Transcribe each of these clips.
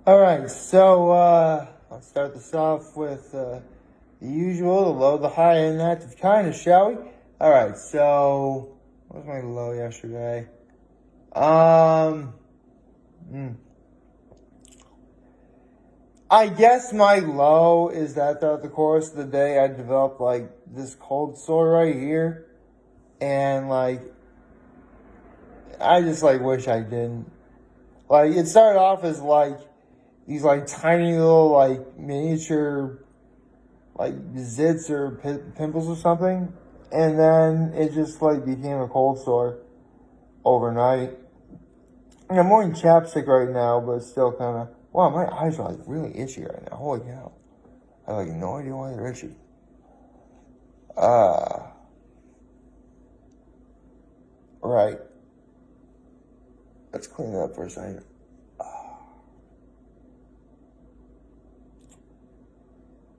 All right, so let's start this off with the usual, the low, the high, and active kindness, shall we? All right, so what was my low yesterday? Um, hmm. I guess my low is that throughout the course of the day, I developed like this cold sore right here, and like I just like wish I didn't. Like it started off as like these like tiny little like miniature like zits or pimples or something, and then it just like became a cold sore overnight. And I'm wearing chapstick right now, but it's still kind of wow. My eyes are like really itchy right now. Holy cow! I have like no idea why they're itchy. Uh, right. Let's clean it up for a second.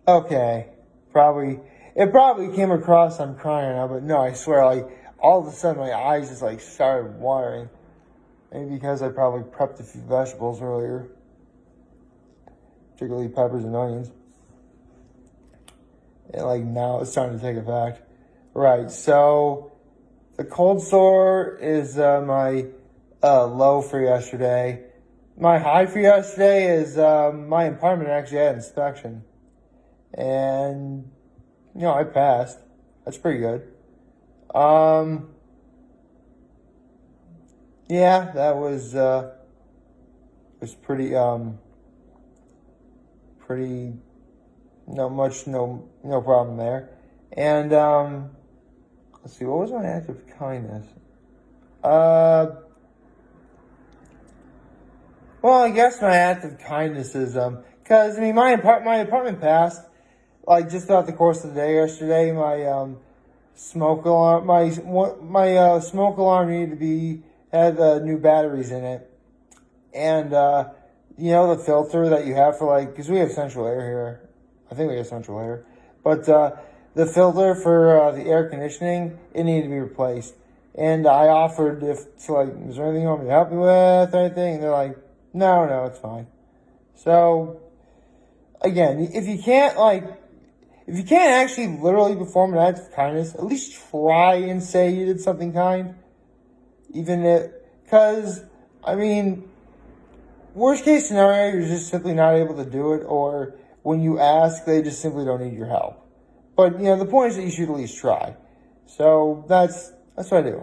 Okay, probably it probably came across I'm crying now, but no, I swear, like all of a sudden my eyes just like started watering. Maybe because I probably prepped a few vegetables earlier, particularly peppers and onions. And like now it's starting to take effect. Right, so the cold sore is my low for yesterday. My high for yesterday is my apartment actually had inspection. And, I passed. That's pretty good. Um, yeah, that was pretty, no problem there. And, let's see, what was my act of kindness? Uh, well, I guess my act of kindness is, cause, I mean, my apartment passed, like, just throughout the course of the day yesterday. My, smoke alarm, my smoke alarm needed to be, had, new batteries in it. And, the filter that you have for, like, cause we have central air here. I think we have central air. But, the filter for, the air conditioning, it needed to be replaced. And I offered is there anything you want me to help you with or anything? And they're like, no, it's fine. So, again, if you can't actually literally perform an act of kindness, at least try and say you did something kind. Because, I mean, worst case scenario, you're just simply not able to do it, or when you ask, they just simply don't need your help. But, the point is that you should at least try. So that's what I do.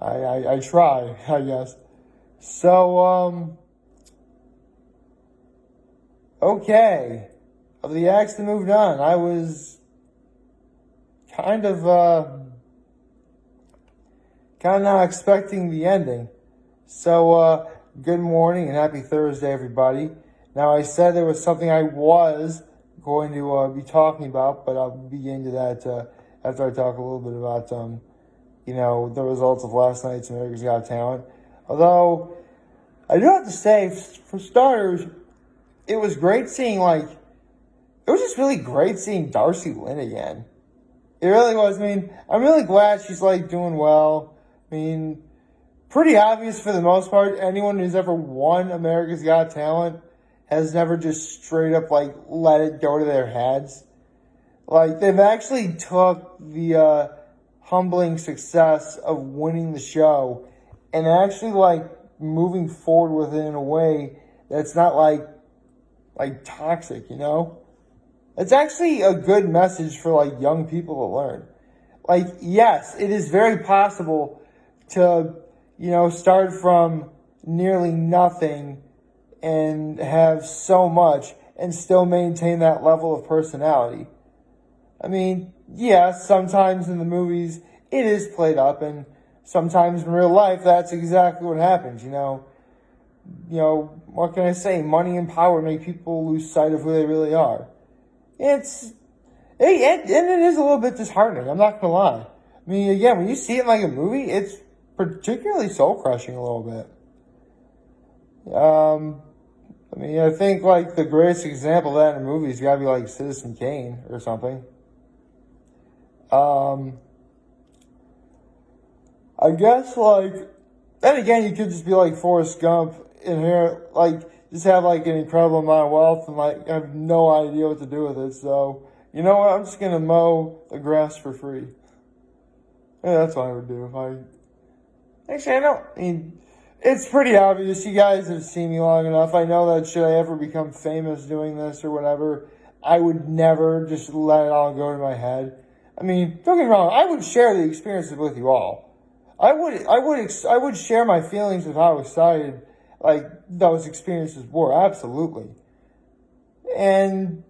I try, I guess. So, okay. Of the acts that moved on, I was kind of, not expecting the ending. So, good morning and happy Thursday, everybody. Now, I said there was something I was going to be talking about, but I'll be into that after I talk a little bit about, the results of last night's America's Got Talent. Although, I do have to say, for starters, it was great seeing, it was just really great seeing Darcy Lynn again. It really was. I mean, I'm really glad she's, doing well. I mean, pretty obvious for the most part. Anyone who's ever won America's Got Talent has never just straight up, let it go to their heads. They've actually took the humbling success of winning the show and actually, moving forward with it in a way that's not, toxic, It's actually a good message for, young people to learn. Yes, it is very possible to, start from nearly nothing and have so much and still maintain that level of personality. I mean, yes, sometimes in the movies it is played up, and sometimes in real life that's exactly what happens, what can I say? Money and power make people lose sight of who they really are. And it is a little bit disheartening, I'm not gonna lie. I mean, again, when you see it like a movie, it's particularly soul-crushing a little bit. I think, the greatest example of that in a movie has got to be, Citizen Kane or something. I guess, then again, you could just be like Forrest Gump inherent, like, just have, like, an incredible amount of wealth and, like, have no idea what to do with it. So, you know what? I'm just going to mow the grass for free. Yeah, that's what I would do if I... Actually, I mean, it's pretty obvious. You guys have seen me long enough. I know that should I ever become famous doing this or whatever, I would never just let it all go to my head. I mean, don't get me wrong. I would share the experiences with you all. I would share my feelings of how excited, like, those experiences were. Absolutely. And,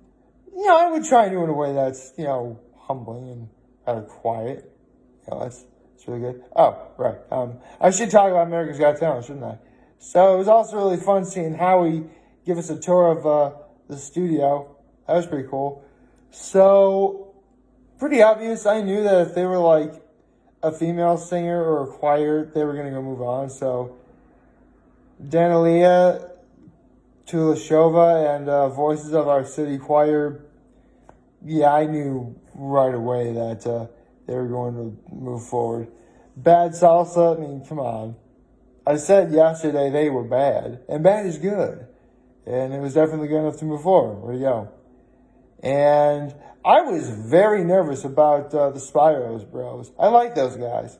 you know, I would try and do it in a way that's, you know, humbling and kind of quiet. You know, that's really good. Oh, right. I should talk about America's Got Talent, shouldn't I? So it was also really fun seeing Howie give us a tour of the studio. That was pretty cool. So, pretty obvious. I knew that if they were like a female singer or a choir, they were going to go move on. So, Danilia, Tulashova, and Voices of Our City Choir, yeah, I knew right away that they were going to move forward. Bad Salsa, I mean, come on. I said yesterday they were bad, and bad is good. And it was definitely good enough to move forward. Where'd you go? And I was very nervous about the Spyros Bros. I like those guys.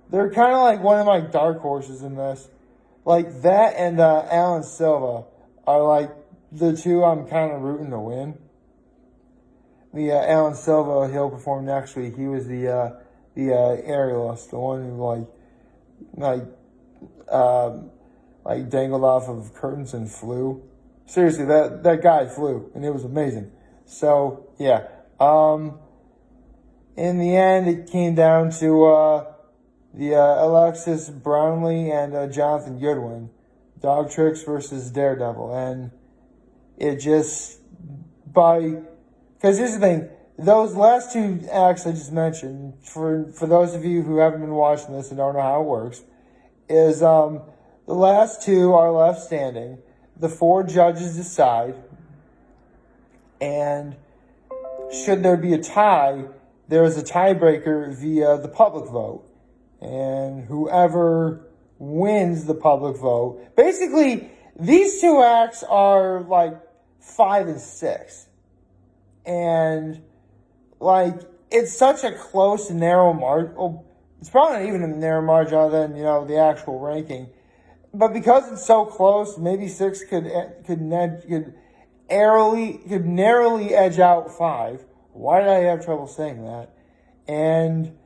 They're kind of like one of my dark horses in this. Like that and Alan Silva are like the two I'm kind of rooting to win. The Alan Silva, he'll perform next week. He was the aerialist, the one who like dangled off of curtains and flew. Seriously, that guy flew, and it was amazing. So, yeah. In the end, it came down to Alexis Brownlee and Jonathan Goodwin. Dog Tricks versus Daredevil. And it just, because here's the thing, those last two acts I just mentioned, for those of you who haven't been watching this and don't know how it works, is the last two are left standing. The four judges decide, and should there be a tie, there is a tiebreaker via the public vote. And whoever wins the public vote, basically, these two acts are like 5 and 6. And, like, it's such a close, narrow margin. Well, it's probably not even a narrow margin other than, you know, the actual ranking. But because it's so close, maybe 6 could narrowly edge out 5. Why did I have trouble saying that? And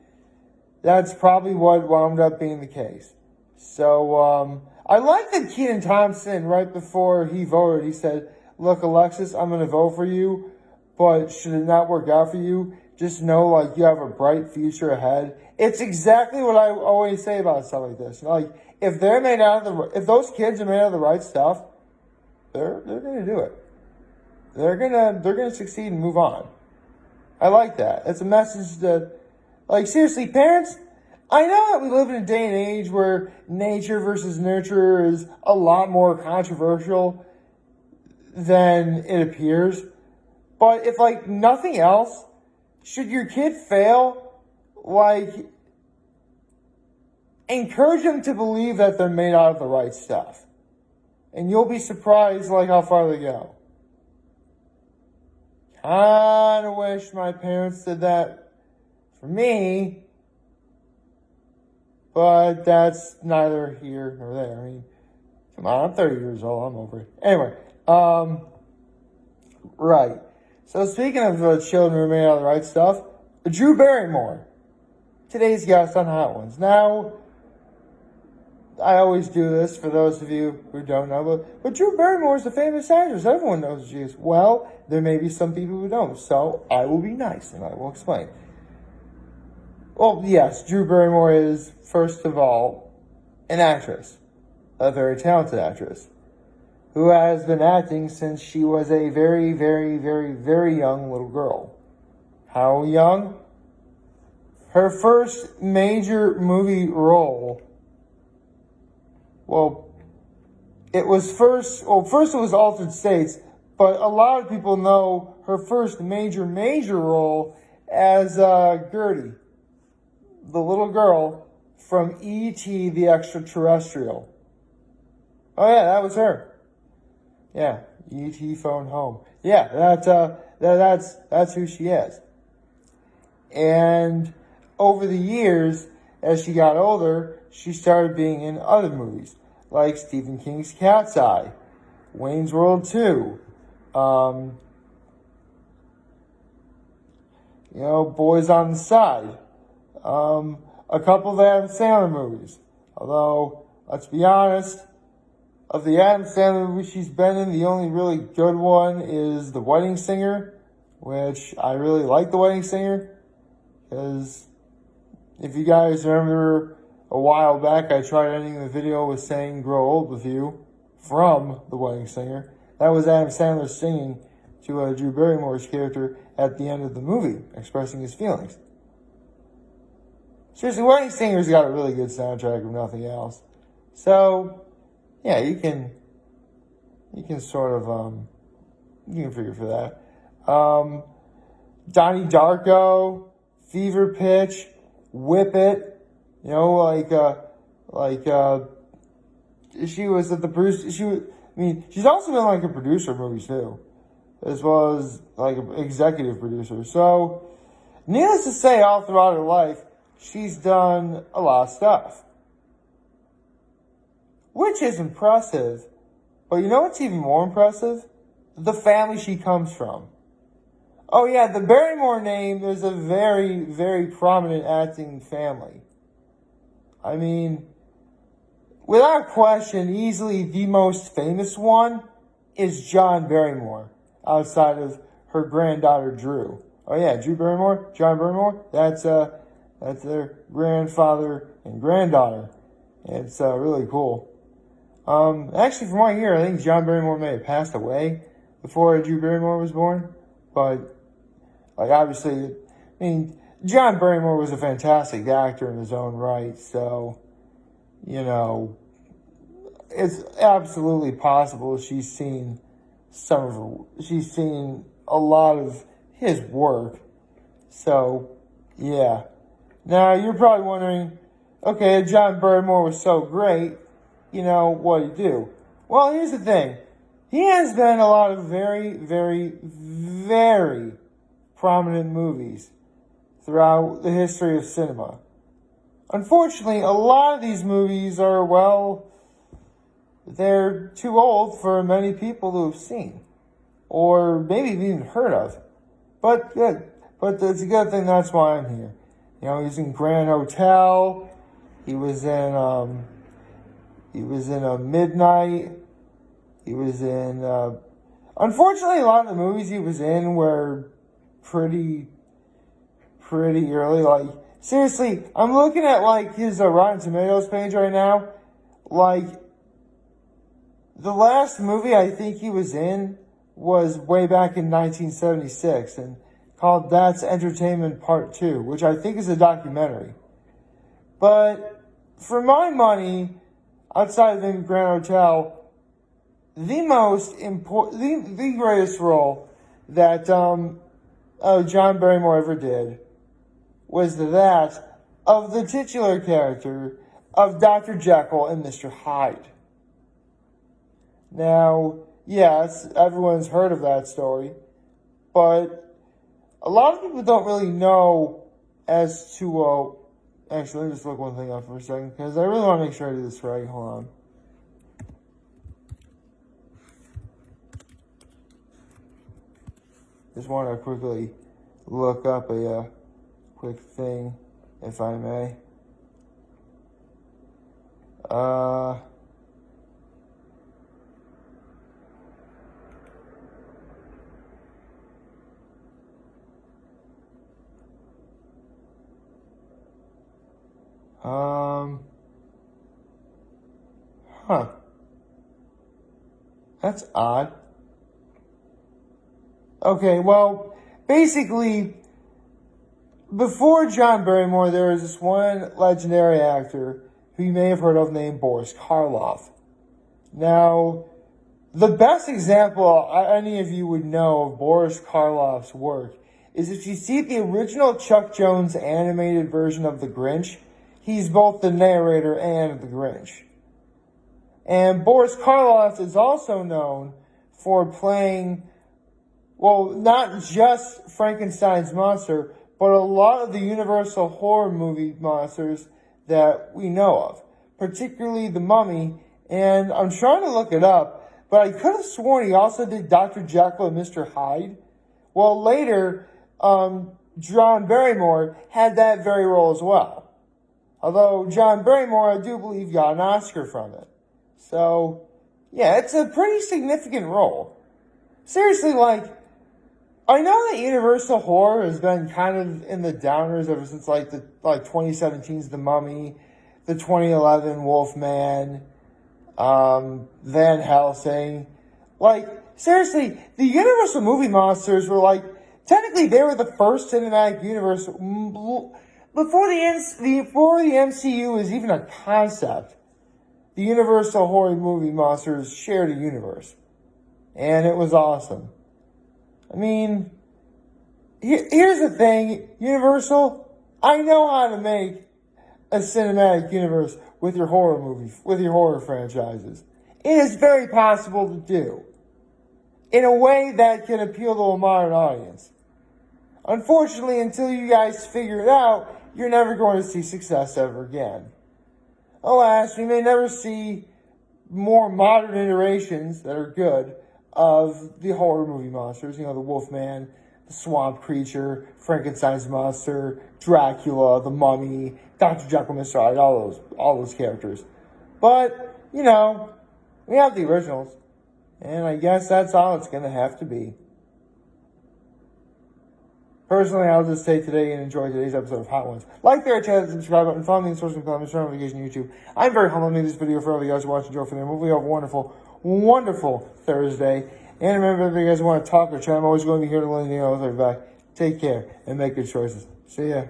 that's probably what wound up being the case. So, I like that Kenan Thompson, right before he voted, he said, look, Alexis, I'm going to vote for you, but should it not work out for you, just know, like, you have a bright future ahead. It's exactly what I always say about stuff like this. Like, if those kids are made out of the right stuff, they're going to do it. They're going to succeed and move on. I like that. It's a message that, like, seriously, parents, I know that we live in a day and age where nature versus nurture is a lot more controversial than it appears. But if, like, nothing else, should your kid fail, like, encourage them to believe that they're made out of the right stuff. And you'll be surprised, like, how far they go. Kinda wish my parents did that for me, but that's neither here nor there. I mean, come on, I'm 30 years old, I'm over it. Anyway, right. So speaking of children who are made out of the right stuff, Drew Barrymore, today's guest on Hot Ones. Now, I always do this for those of you who don't know, but Drew Barrymore is a famous actress. Everyone knows who she is. Well, there may be some people who don't, so I will be nice and I will explain. Well, yes, Drew Barrymore is, first of all, an actress, a very talented actress, who has been acting since she was a very, very, very, very young little girl. How young? Her first major movie role, first it was Altered States, but a lot of people know her first major role as Gertie, the little girl from E.T. the Extraterrestrial. Oh yeah, that was her. Yeah, AGT phone home. Yeah, that's who she is. And over the years, as she got older, she started being in other movies like Stephen King's Cat's Eye, Wayne's World 2, Boys on the Side, a couple of Adam Sandler movies. Although, let's be honest, of the Adam Sandler movies she's been in, the only really good one is The Wedding Singer, which I really like The Wedding Singer, because if you guys remember a while back, I tried ending the video with saying "Grow Old with You" from The Wedding Singer. That was Adam Sandler singing to Drew Barrymore's character at the end of the movie, expressing his feelings. Seriously, Wedding Singer's got a really good soundtrack, if nothing else. So, yeah, you can sort of, you can figure for that. Donnie Darko, Fever Pitch, Whip It, she was at the producer, she's also been like a producer of movies too, as well as like an executive producer. So, needless to say, all throughout her life, she's done a lot of stuff. Which is impressive. But you know what's even more impressive? The family she comes from. Oh yeah, the Barrymore name is a very, very prominent acting family. I mean, without question, easily the most famous one is John Barrymore, outside of her granddaughter Drew. Oh yeah, Drew Barrymore, John Barrymore, that's their grandfather and granddaughter. It's really cool. Actually, from what I hear, I think John Barrymore may have passed away before Drew Barrymore was born. But, obviously, John Barrymore was a fantastic actor in his own right. So, it's absolutely possible she's seen a lot of his work. So, yeah. Now, you're probably wondering, okay, John Barrymore was so great, what do you do? Well, here's the thing. He has been in a lot of very, very, very prominent movies throughout the history of cinema. Unfortunately, a lot of these movies are, they're too old for many people to have seen. Or maybe even heard of. But good. But it's a good thing that's why I'm here. He's in Grand Hotel. He was in a Midnight. He was in, unfortunately, a lot of the movies he was in were pretty early. Seriously, I'm looking at, his Rotten Tomatoes page right now. The last movie I think he was in was way back in 1976 and called That's Entertainment Part 2, which I think is a documentary. But for my money, outside of the Grand Hotel, the most important, the greatest role that John Barrymore ever did was that of the titular character of Dr. Jekyll and Mr. Hyde. Now, yes, everyone's heard of that story, but a lot of people don't really know as to, actually, let me just look one thing up for a second, because I really want to make sure I do this right. Hold on. Just want to quickly look up a quick thing, if I may. That's odd. Okay, well, basically, before John Barrymore, there was this one legendary actor who you may have heard of named Boris Karloff. Now, the best example any of you would know of Boris Karloff's work is if you see the original Chuck Jones animated version of The Grinch, he's both the narrator and the Grinch. And Boris Karloff is also known for playing, well, not just Frankenstein's monster, but a lot of the Universal horror movie monsters that we know of, particularly The Mummy. And I'm trying to look it up, but I could have sworn he also did Dr. Jekyll and Mr. Hyde. Well, later, John Barrymore had that very role as well. Although John Barrymore, I do believe, got an Oscar from it. So, yeah, it's a pretty significant role. Seriously, like, I know that Universal Horror has been kind of in the downers ever since, like, 2017's The Mummy, the 2011 Wolfman, Van Helsing. Like, seriously, the Universal movie monsters were, like, technically they were the first cinematic universe before the MCU was even a concept. The Universal horror movie monsters shared a universe. And it was awesome. I mean, here's the thing, Universal, I know how to make a cinematic universe with your horror movies, with your horror franchises. It is very possible to do in a way that can appeal to a modern audience. Unfortunately, until you guys figure it out, you're never going to see success ever again. Alas, we may never see more modern iterations that are good of the horror movie monsters. You know, the Wolfman, the Swamp Creature, Frankenstein's monster, Dracula, the Mummy, Dr. Jekyll, Mr. Hyde, all those characters. But, you know, we have the originals. And I guess that's all it's going to have to be. Personally, I'll just say today and enjoy today's episode of Hot Ones. Like, share, channel, subscribe button, follow me on social media, turn on notifications on YouTube. I'm very humbled to make this video for all of you guys who watch and enjoy for them. Hopefully you have a wonderful, wonderful Thursday. And remember, if you guys want to talk or chat, I'm always going to be here to let you know. I'll be back. Take care and make good choices. See ya.